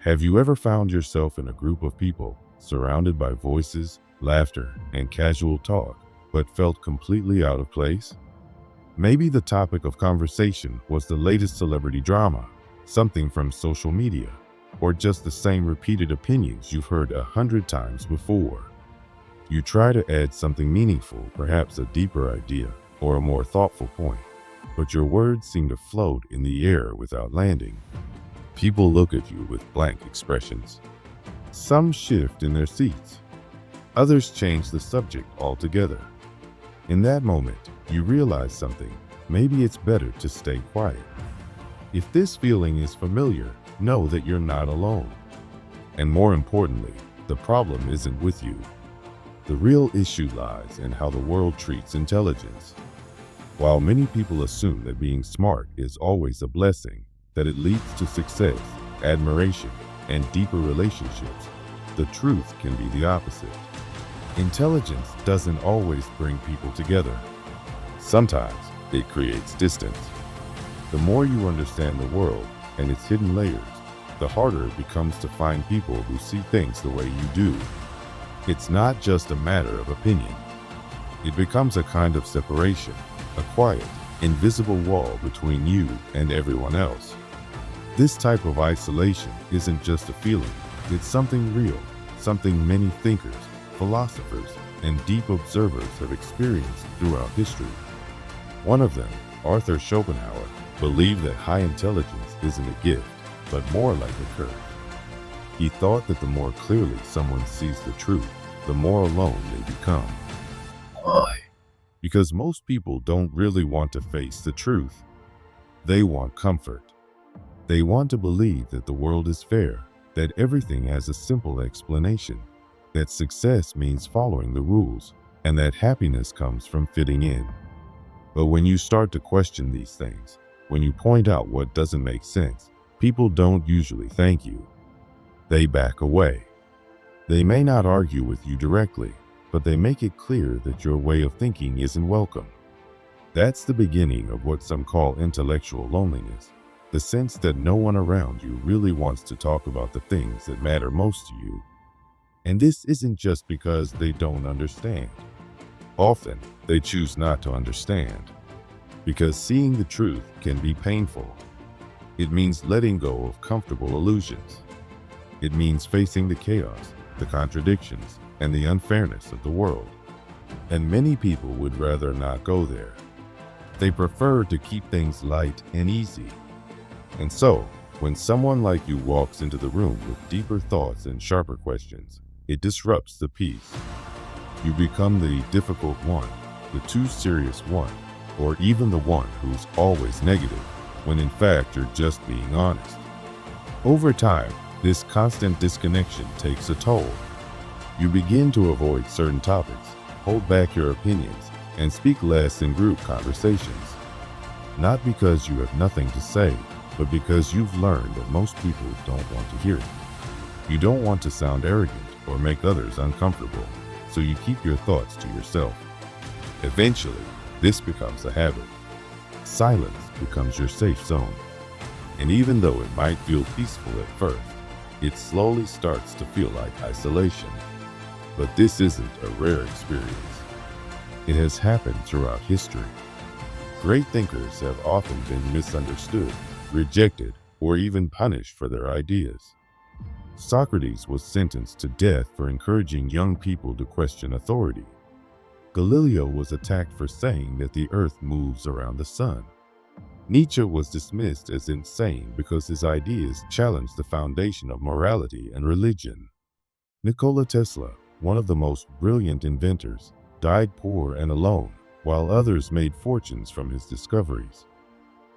Have you ever found yourself in a group of people surrounded by voices, laughter, and casual talk, but felt completely out of place? Maybe the topic of conversation was the latest celebrity drama, something from social media, or just the same repeated opinions you've heard 100 times before. You try to add something meaningful, perhaps a deeper idea or a more thoughtful point, but your words seem to float in the air without landing. People look at you with blank expressions. Some shift in their seats. Others change the subject altogether. In that moment, you realize something. Maybe it's better to stay quiet. If this feeling is familiar, know that you're not alone. And more importantly, the problem isn't with you. The real issue lies in how the world treats intelligence. While many people assume that being smart is always a blessing, that it leads to success, admiration, and deeper relationships, the truth can be the opposite. Intelligence doesn't always bring people together. Sometimes it creates distance. The more you understand the world and its hidden layers, the harder it becomes to find people who see things the way you do. It's not just a matter of opinion. It becomes a kind of separation, a quiet, invisible wall between you and everyone else. This type of isolation isn't just a feeling, it's something real, something many thinkers, philosophers, and deep observers have experienced throughout history. One of them, Arthur Schopenhauer, believed that high intelligence isn't a gift, but more like a curse. He thought that the more clearly someone sees the truth, the more alone they become. Why? Because most people don't really want to face the truth. They want comfort. They want to believe that the world is fair, that everything has a simple explanation, that success means following the rules, and that happiness comes from fitting in. But when you start to question these things, when you point out what doesn't make sense, people don't usually thank you. They back away. They may not argue with you directly, but they make it clear that your way of thinking isn't welcome. That's the beginning of what some call intellectual loneliness, the sense that no one around you really wants to talk about the things that matter most to you. And this isn't just because they don't understand. Often, they choose not to understand, because seeing the truth can be painful. It means letting go of comfortable illusions. It means facing the chaos, the contradictions, and the unfairness of the world. And many people would rather not go there. They prefer to keep things light and easy. And so, when someone like you walks into the room with deeper thoughts and sharper questions, it disrupts the peace. You become the difficult one, the too serious one, or even the one who's always negative, when in fact you're just being honest. Over time, this constant disconnection takes a toll. You begin to avoid certain topics, hold back your opinions, and speak less in group conversations. Not because you have nothing to say, but because you've learned that most people don't want to hear it. You don't want to sound arrogant or make others uncomfortable, so you keep your thoughts to yourself. Eventually, this becomes a habit. Silence becomes your safe zone. And even though it might feel peaceful at first, it slowly starts to feel like isolation. But this isn't a rare experience. It has happened throughout history. Great thinkers have often been misunderstood, rejected, or even punished for their ideas. Socrates was sentenced to death for encouraging young people to question authority. Galileo was attacked for saying that the earth moves around the sun. Nietzsche was dismissed as insane because his ideas challenged the foundation of morality and religion. Nikola Tesla, one of the most brilliant inventors, died poor and alone, while others made fortunes from his discoveries.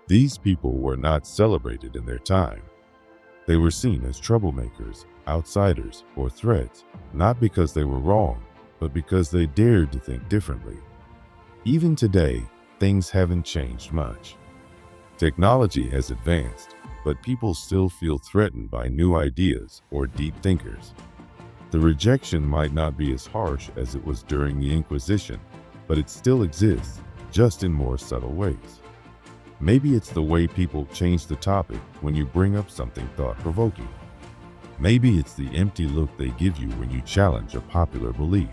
These people were not celebrated in their time. They were seen as troublemakers, outsiders, or threats, not because they were wrong, but because they dared to think differently. Even today, things haven't changed much. Technology has advanced, but people still feel threatened by new ideas or deep thinkers. The rejection might not be as harsh as it was during the Inquisition, but it still exists, just in more subtle ways. Maybe it's the way people change the topic when you bring up something thought-provoking. Maybe it's the empty look they give you when you challenge a popular belief.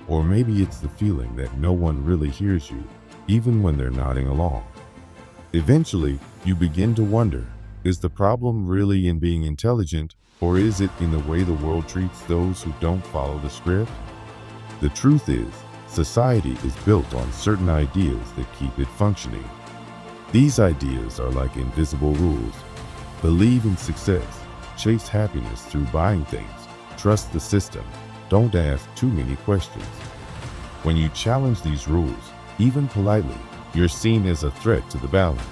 Or maybe it's the feeling that no one really hears you, even when they're nodding along. Eventually, you begin to wonder, is the problem really in being intelligent, or is it in the way the world treats those who don't follow the script? The truth is, society is built on certain ideas that keep it functioning. These ideas are like invisible rules. Believe in success, chase happiness through buying things, trust the system, don't ask too many questions. When you challenge these rules, even politely, you're seen as a threat to the balance.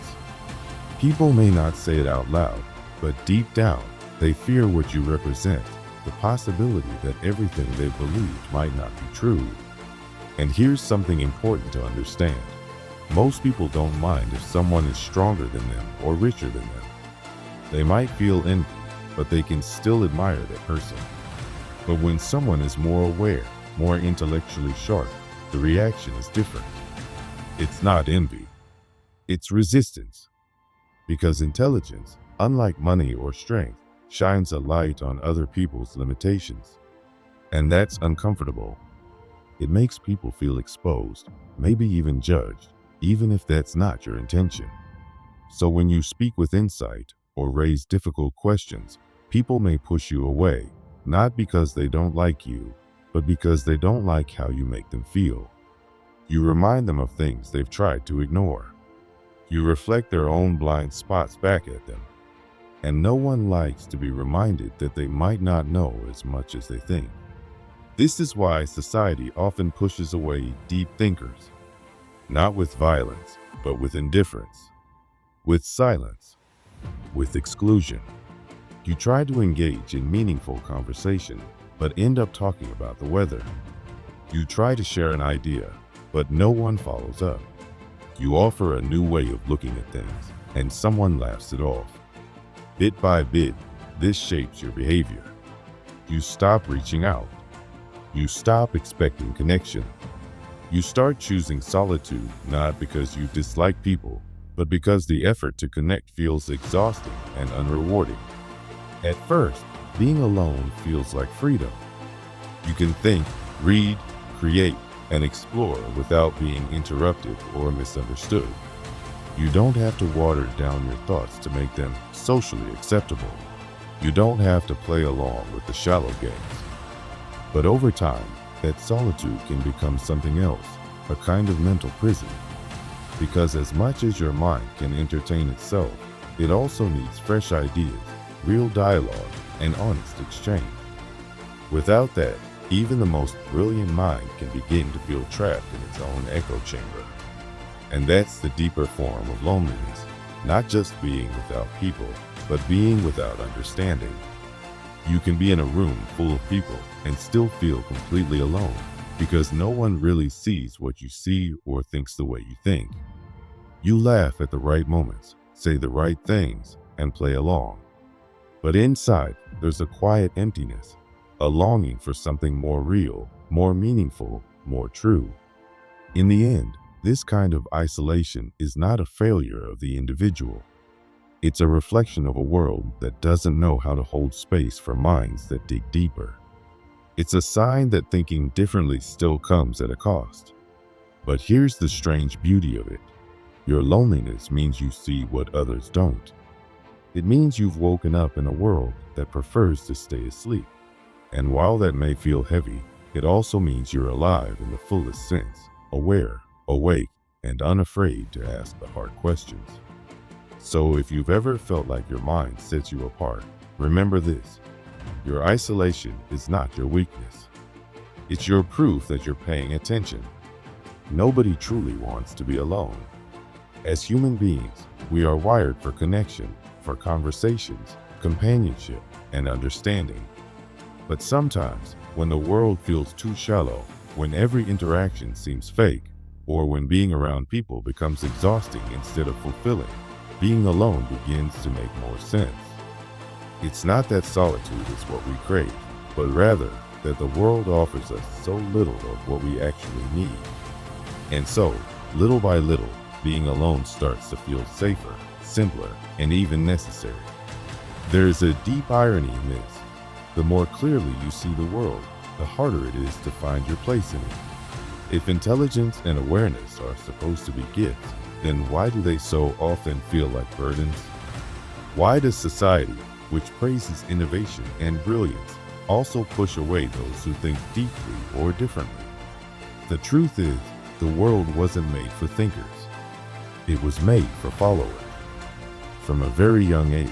People may not say it out loud, but deep down, they fear what you represent, the possibility that everything they've believed might not be true. And here's something important to understand. Most people don't mind if someone is stronger than them or richer than them. They might feel envy, but they can still admire that person. But when someone is more aware, more intellectually sharp, the reaction is different. It's not envy. It's resistance. Because intelligence, unlike money or strength, shines a light on other people's limitations. And that's uncomfortable. It makes people feel exposed, maybe even judged, even if that's not your intention. So when you speak with insight or raise difficult questions, people may push you away, not because they don't like you, but because they don't like how you make them feel. You remind them of things they've tried to ignore. You reflect their own blind spots back at them. And no one likes to be reminded that they might not know as much as they think. This is why society often pushes away deep thinkers, not with violence, but with indifference, with silence, with exclusion. You try to engage in meaningful conversation, but end up talking about the weather. You try to share an idea, but no one follows up. You offer a new way of looking at things, and someone laughs it off. Bit by bit, this shapes your behavior. You stop reaching out. You stop expecting connection. You start choosing solitude not because you dislike people, but because the effort to connect feels exhausting and unrewarding. At first, being alone feels like freedom. You can think, read, create, and explore without being interrupted or misunderstood. You don't have to water down your thoughts to make them socially acceptable. You don't have to play along with the shallow games. But over time, that solitude can become something else, a kind of mental prison. Because as much as your mind can entertain itself, it also needs fresh ideas, real dialogue, and honest exchange. Without that, even the most brilliant mind can begin to feel trapped in its own echo chamber. And that's the deeper form of loneliness, not just being without people, but being without understanding. You can be in a room full of people and still feel completely alone because no one really sees what you see or thinks the way you think. You laugh at the right moments, say the right things, and play along. But inside, there's a quiet emptiness, a longing for something more real, more meaningful, more true. In the end, this kind of isolation is not a failure of the individual. It's a reflection of a world that doesn't know how to hold space for minds that dig deeper. It's a sign that thinking differently still comes at a cost. But here's the strange beauty of it. Your loneliness means you see what others don't. It means you've woken up in a world that prefers to stay asleep. And while that may feel heavy, it also means you're alive in the fullest sense, aware, awake, and unafraid to ask the hard questions. So if you've ever felt like your mind sets you apart, remember this. Your isolation is not your weakness. It's your proof that you're paying attention. Nobody truly wants to be alone. As human beings, we are wired for connection, for conversations, companionship, and understanding. But sometimes, when the world feels too shallow, when every interaction seems fake, or when being around people becomes exhausting instead of fulfilling, being alone begins to make more sense. It's not that solitude is what we crave, but rather that the world offers us so little of what we actually need. And so, little by little, being alone starts to feel safer, simpler, and even necessary. There is a deep irony in this. The more clearly you see the world, the harder it is to find your place in it. If intelligence and awareness are supposed to be gifts, then why do they so often feel like burdens? Why does society, which praises innovation and brilliance, also push away those who think deeply or differently? The truth is, the world wasn't made for thinkers. It was made for followers. From a very young age,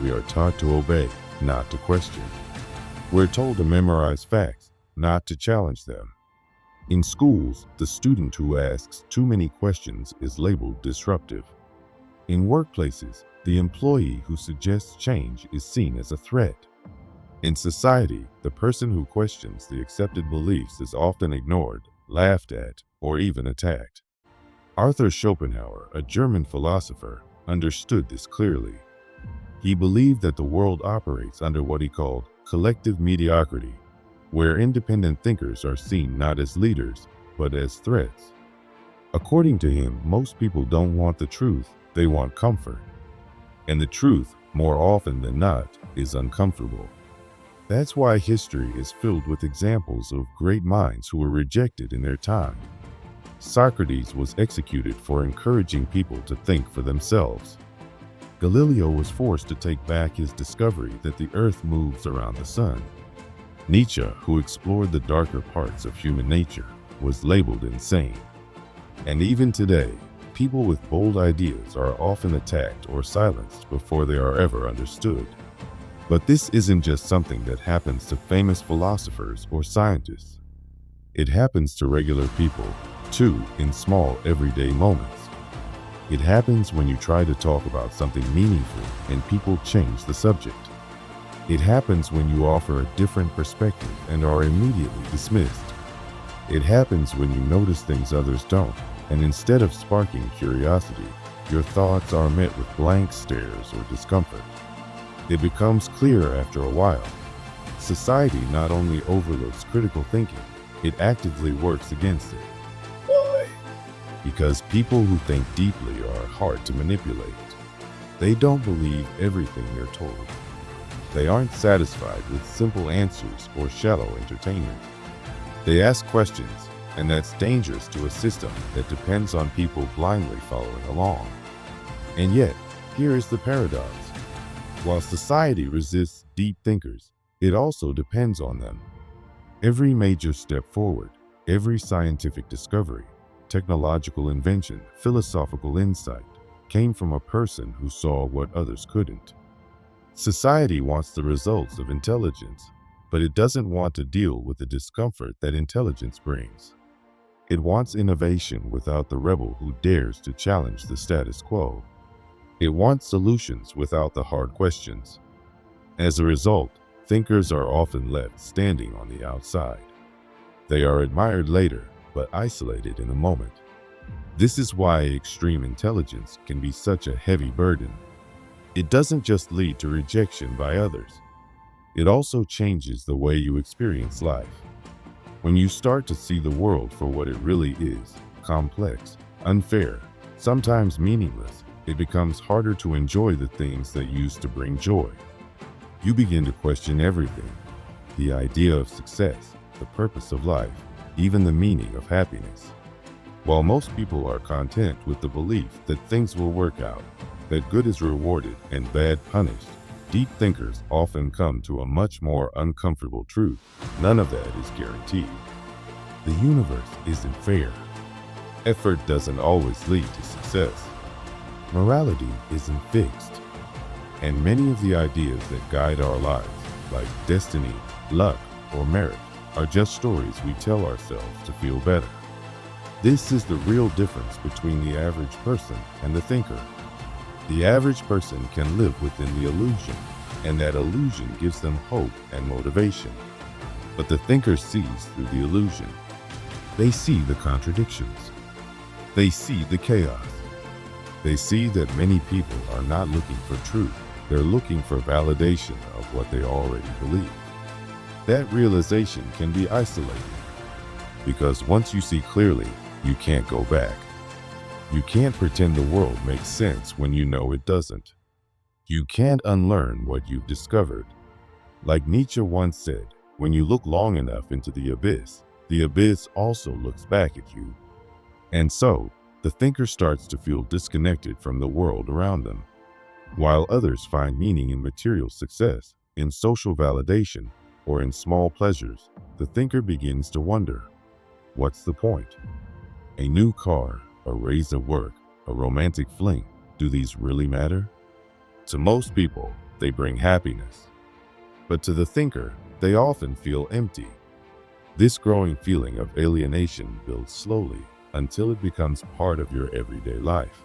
we are taught to obey, not to question. We're told to memorize facts, not to challenge them. In schools, the student who asks too many questions is labeled disruptive. In workplaces, the employee who suggests change is seen as a threat. In society, the person who questions the accepted beliefs is often ignored, laughed at, or even attacked. Arthur Schopenhauer, a German philosopher, understood this clearly. He believed that the world operates under what he called collective mediocrity, where independent thinkers are seen not as leaders, but as threats. According to him, most people don't want the truth, they want comfort. And the truth, more often than not, is uncomfortable. That's why history is filled with examples of great minds who were rejected in their time. Socrates was executed for encouraging people to think for themselves. Galileo was forced to take back his discovery that the earth moves around the sun. Nietzsche, who explored the darker parts of human nature, was labeled insane. And even today, people with bold ideas are often attacked or silenced before they are ever understood. But this isn't just something that happens to famous philosophers or scientists. It happens to regular people, too, in small everyday moments. It happens when you try to talk about something meaningful and people change the subject. It happens when you offer a different perspective and are immediately dismissed. It happens when you notice things others don't, and instead of sparking curiosity, your thoughts are met with blank stares or discomfort. It becomes clear after a while. Society not only overlooks critical thinking, it actively works against it. Why? Because people who think deeply are hard to manipulate. They don't believe everything they're told. They aren't satisfied with simple answers or shallow entertainment. They ask questions, and that's dangerous to a system that depends on people blindly following along. And yet, here is the paradox. While society resists deep thinkers, it also depends on them. Every major step forward, every scientific discovery, technological invention, philosophical insight, came from a person who saw what others couldn't. Society wants the results of intelligence, but it doesn't want to deal with the discomfort that intelligence brings. It wants innovation without the rebel who dares to challenge the status quo. It wants solutions without the hard questions. As a result, thinkers are often left standing on the outside. They are admired later, but isolated in the moment. This is why extreme intelligence can be such a heavy burden. It doesn't just lead to rejection by others. It also changes the way you experience life. When you start to see the world for what it really is, complex, unfair, sometimes meaningless, it becomes harder to enjoy the things that used to bring joy. You begin to question everything: the idea of success, the purpose of life, even the meaning of happiness. While most people are content with the belief that things will work out, that good is rewarded and bad punished, deep thinkers often come to a much more uncomfortable truth. None of that is guaranteed. The universe isn't fair. Effort doesn't always lead to success. Morality isn't fixed. And many of the ideas that guide our lives, like destiny, luck, or merit, are just stories we tell ourselves to feel better. This is the real difference between the average person and the thinker. The average person can live within the illusion, and that illusion gives them hope and motivation. But the thinker sees through the illusion. They see the contradictions. They see the chaos. They see that many people are not looking for truth. They're looking for validation of what they already believe. That realization can be isolating, because once you see clearly, you can't go back. You can't pretend the world makes sense when you know it doesn't. You can't unlearn what you've discovered. Like Nietzsche once said, when you look long enough into the abyss also looks back at you. And so, the thinker starts to feel disconnected from the world around them. While others find meaning in material success, in social validation, or in small pleasures, the thinker begins to wonder, what's the point? A new car, a raise at work, a romantic fling, do these really matter? To most people, they bring happiness. But to the thinker, they often feel empty. This growing feeling of alienation builds slowly until it becomes part of your everyday life.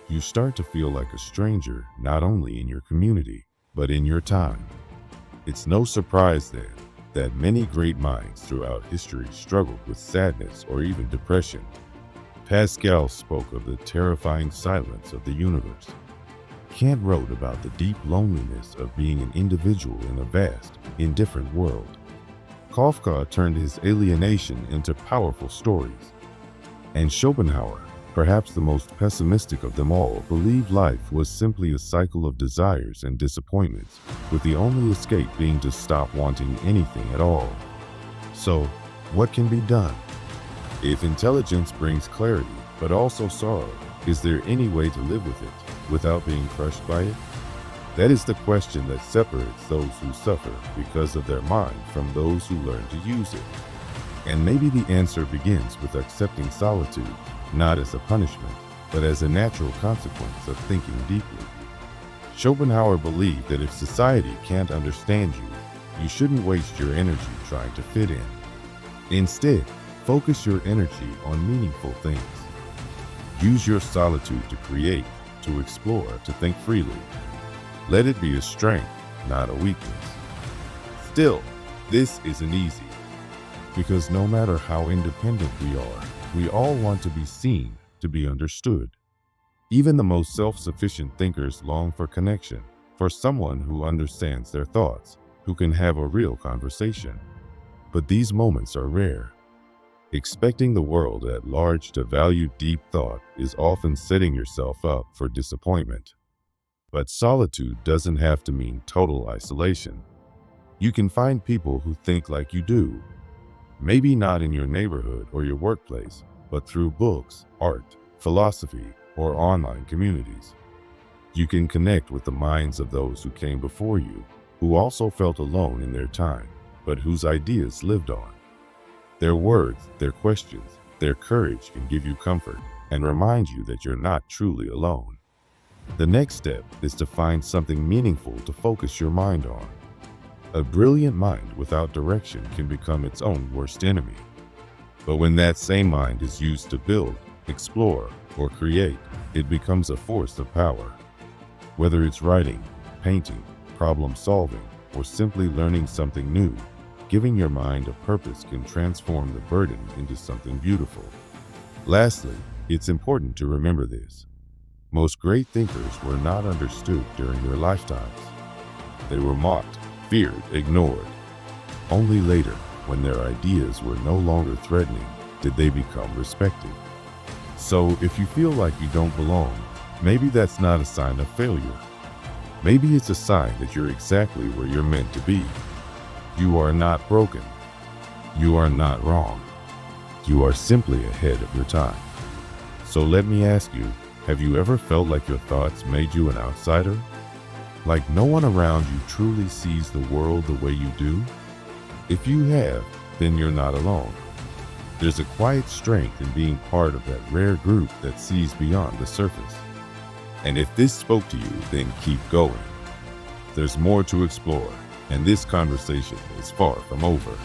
You start to feel like a stranger not only in your community, but in your time. It's no surprise then that many great minds throughout history struggled with sadness or even depression. Pascal spoke of the terrifying silence of the universe. Kant wrote about the deep loneliness of being an individual in a vast, indifferent world. Kafka turned his alienation into powerful stories. And Schopenhauer, perhaps the most pessimistic of them all, believed life was simply a cycle of desires and disappointments, with the only escape being to stop wanting anything at all. So, what can be done? If intelligence brings clarity, but also sorrow, is there any way to live with it, without being crushed by it? That is the question that separates those who suffer because of their mind from those who learn to use it. And maybe the answer begins with accepting solitude, not as a punishment, but as a natural consequence of thinking deeply. Schopenhauer believed that if society can't understand you, you shouldn't waste your energy trying to fit in. Instead, focus your energy on meaningful things. Use your solitude to create, to explore, to think freely. Let it be a strength, not a weakness. Still, this isn't easy, because no matter how independent we all want to be seen, to be understood. Even the most self-sufficient thinkers long for connection, for someone who understands their thoughts, who can have a real conversation. But these moments are rare. Expecting the world at large to value deep thought is often setting yourself up for disappointment. But solitude doesn't have to mean total isolation. You can find people who think like you do. Maybe not in your neighborhood or your workplace, but through books, art, philosophy, or online communities. You can connect with the minds of those who came before you, who also felt alone in their time, but whose ideas lived on. Their words, their questions, their courage can give you comfort and remind you that you're not truly alone. The next step is to find something meaningful to focus your mind on. A brilliant mind without direction can become its own worst enemy. But when that same mind is used to build, explore, or create, it becomes a force of power. Whether it's writing, painting, problem solving, or simply learning something new, giving your mind a purpose can transform the burden into something beautiful. Lastly, it's important to remember this. Most great thinkers were not understood during their lifetimes. They were mocked, feared, ignored. Only later, when their ideas were no longer threatening, did they become respected. So if you feel like you don't belong, maybe that's not a sign of failure. Maybe it's a sign that you're exactly where you're meant to be. You are not broken. You are not wrong. You are simply ahead of your time. So let me ask you, have you ever felt like your thoughts made you an outsider? Like no one around you truly sees the world the way you do? If you have, then you're not alone. There's a quiet strength in being part of that rare group that sees beyond the surface. And if this spoke to you, then keep going. There's more to explore, and this conversation is far from over.